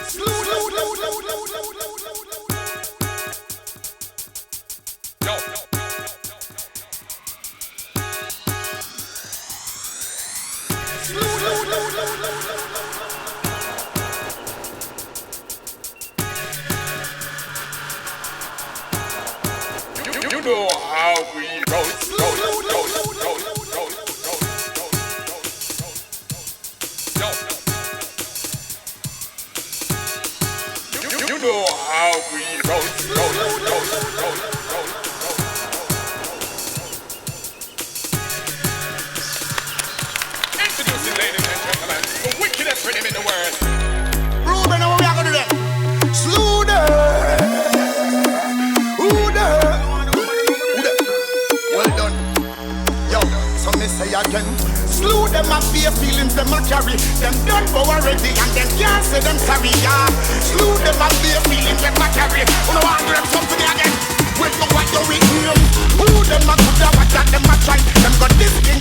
You know how we roll. You know how we roll. Introducing, ladies and gentlemen, the wickedest rhythm in the world. Ruben, what we are gonna do then? Slew them. Well done. Yo, so me say again. Slew them and fear feelings them a carry. Them done for already and them can't say them sorry, yeah. Slew them and fear feelings them a carry. You know what, them come to me again. Wait for what you with him. Who them a good a watch that them a try. Them got this thing